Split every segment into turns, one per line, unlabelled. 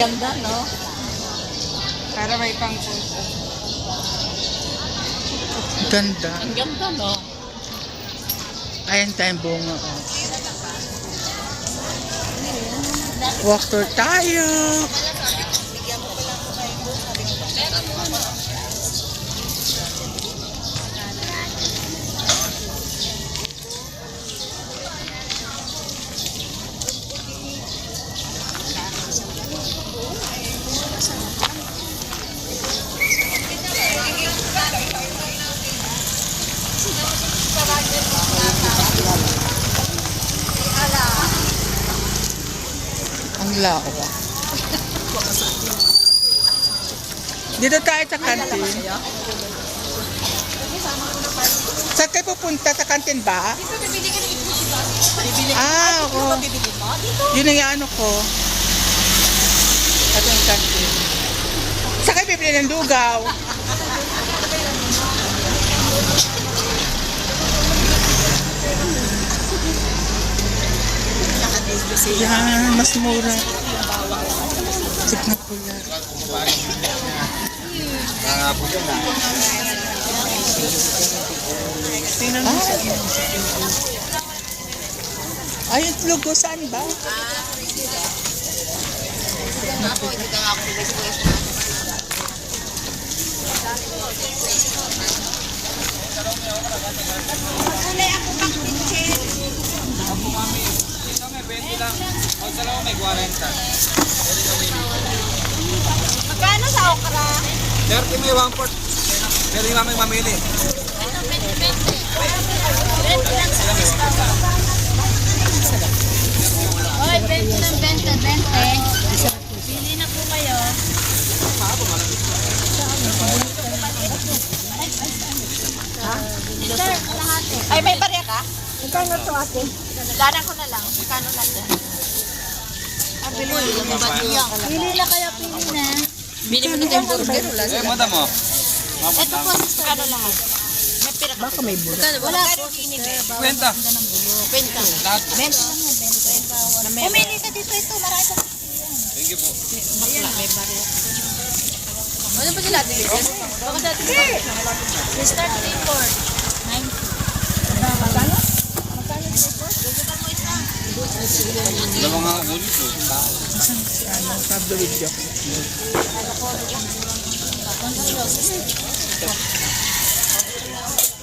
Ganda, no?
Para may pangko.
Ganda.
Ang ganda, no?
Ayan tayong bunga. Oh. Walk tour tayo. Ang lawa. Dito tayo sa kantin. Saan kayo pupunta? Sa kantin ba? Ah, oo. Yun ang ano ko. Ito yung kantin. Saan kayo bibili ng lugaw? Yan, mas mura. Signa pula. Ay, yung lugo saan ba?
Magkano sa okra?
30 may 1 port. Pero yung mamay mamili.
Oy, 20 ng 20, 20. Pili na po kayo. Sir, kalahati. Ay, may barya ka? Magkano to ate? Laran ko na lang. Magkano lang dyan? Pili na kayo, pili na. Bili mo na yung burger.
Eh, madam mo.
Ito po, magkano lahat? May pira ka. Baka may burger. Wala po,
Kwenta.
Benta.
Lahat.
Benta. Pumili ka dito ito. Marami ka.
Thank you po.
May barya. Ano pa sila? Baka dati ba? Start report. 90. Magkano? Magkano report? Gugutan mo isa.
Dalawa nga ulit po.
Si ano, Pablo Video.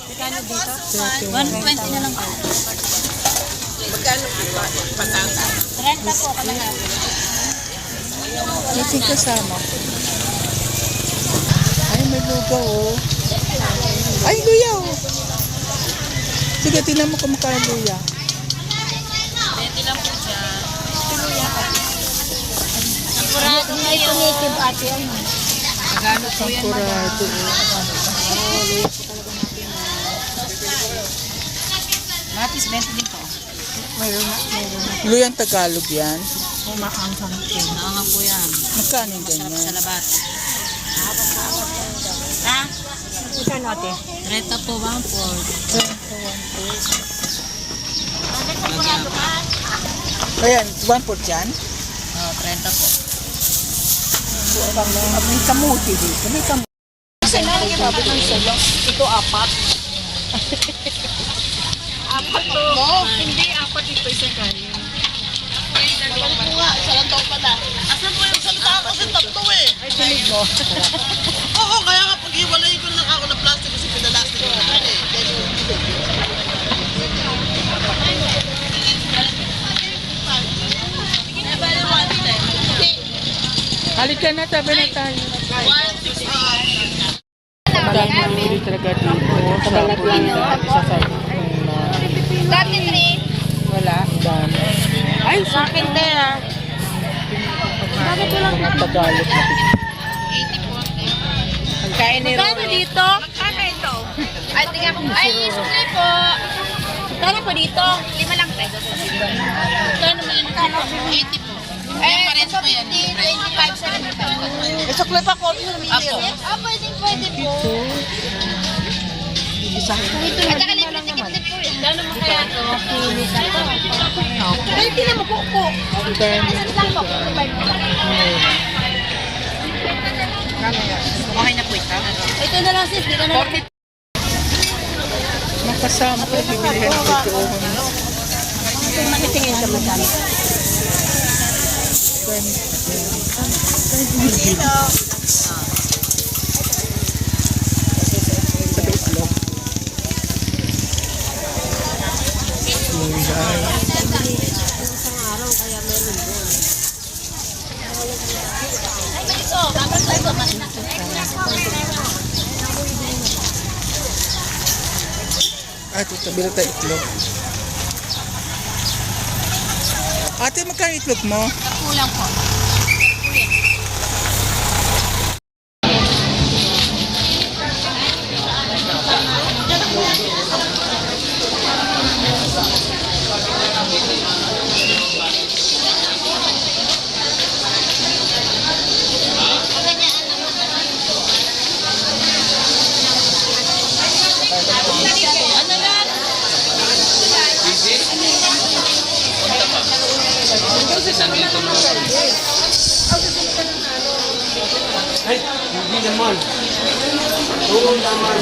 Magkano dito? 120 na lang po. Magkano patata? 30 po kalahati.
Ito kasama. Ay, may lugaw oh. Ay, luya oh. Sige, tingnan mo kung magkano luya.
20 lang po siya. Sampurado kayo. Native ate yan. Magkano po yan, madam?
Sampurado oh.
Matis, 20 din po. Mayroon na.
Luyang Tagalog yan.
Umakang something. Oo nga po yan.
Magkano yung
Masarap sa
ganyan?
labat. Ha?
Magkano ate?
30 po, 1/4.
Ayan, 1/4 yan.
Oo, 30 po.
May kamuti dito. May kamuti.
Kasi lang yung sabi ng salo. Ito 4. 4 to. Hindi 4 ito isang kanin. Alam ko nga, isa lang daw pala. Asan po yung salita ako sa tatlo eh? Ay, tinig mo.
Oo, kaya nga pag-iwalay ko lang ako ng plastic kasi pinalastic ko naman eh.
Halika na, tabi na tayo. Dami ang bili talaga dito. Sa Pula, isa sa
Dati 3.
wala. Dami.
Ay, sa akin din ah. Bakit walang
Tagalog na.
Kain ni Roro. Dito? Ano ito? Ay, tingnan po. Ay, sukli po. Kano po dito? 5 lang pesos. Kano mo yun? 80 po. Eh, pares po yan. 25, 75.
Isukli pa ko yung
Apo. Ah, pwede po. At saka libre tikip-tip po yun. Gano'n mo kaya ito? Ay, tinan mo po. Ano lang po? 5 po. na lang sis, dito na lang.
Makasama ko, bibilihan ko ito.
Manitingin ka magkano.
Ay, ito, bila tayo itlog. Ate, magkano itlog mo?
Kulang po. Ano lang?
Ay, hindi naman. Oo naman.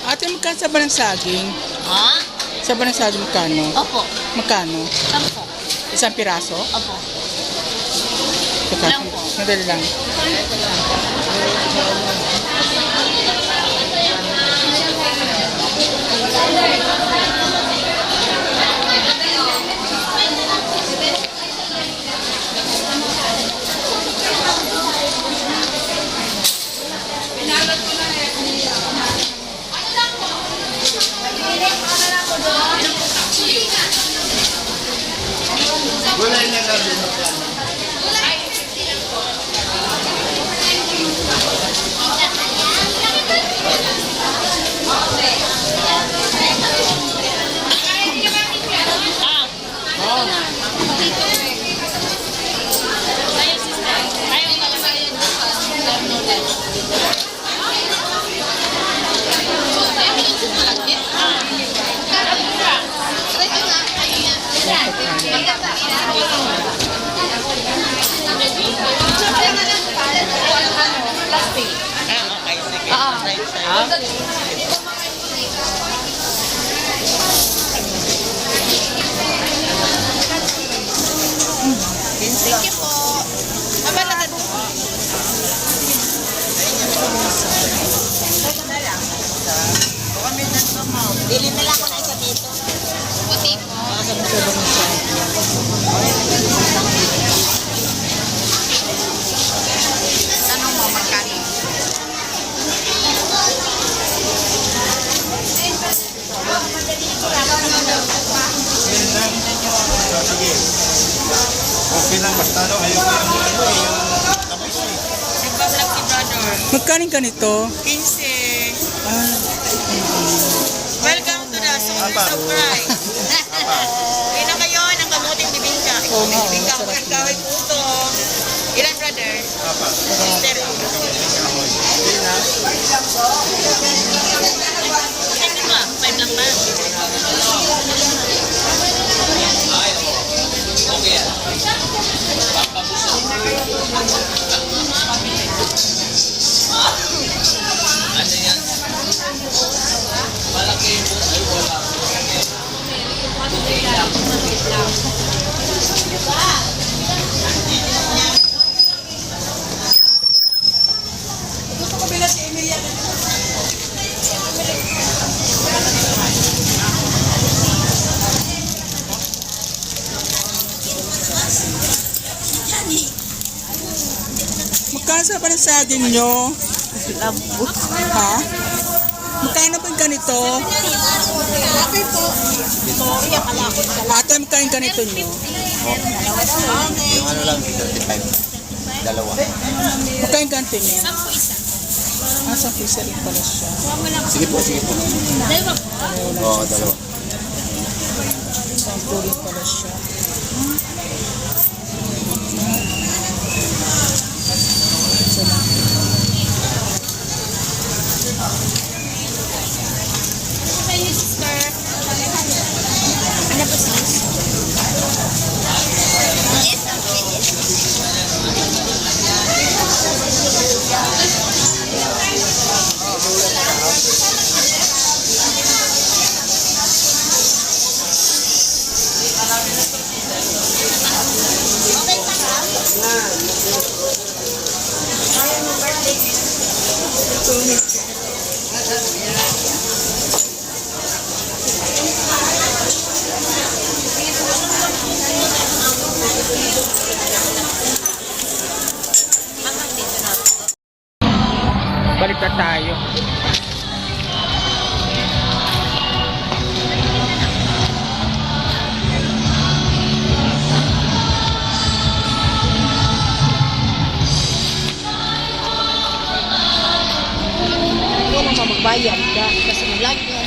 Ate, magkano sa ng saging?
Ha?
Sa ng saging magkano?
Opo.
Magkano?
10.
Isang piraso?
Opo.
Teka,
Ilang po?
sandali lang.
Thank you po. Mabalagad po. Dili na lang ako na isa dito. Puti po. Tanong mo, magkano?
Okay lang, basta ano, ayoko yung tapos eh.
Nagbablog si brother.
Magkano ganito?
15.
Ah,
Welcome to the surprise. Kaya na kayo ng kamuting bibingka.
Oo nga,
Bibingka ko
masarap
ng kaway puto. Ilan brother? Sister. Ano ba? 5 lang ba?
magkano sa ng saging nyo? Ha? Magkano ba yung ganito?
Okay po. Sorry, akala ko sa
Ate, magkano yung ganito nyo?
Yung ano lang, 35. Dalawa.
Magkano yung ganito nyo?
10 isa.
Ah, sa pisa rin pala siya.
Sige po, sige po.
Dalawa po.
Oo, dalawa.
Sa rin pala siya. Ito lang. tayo.
Hindi naman magbayad ka kasi lagi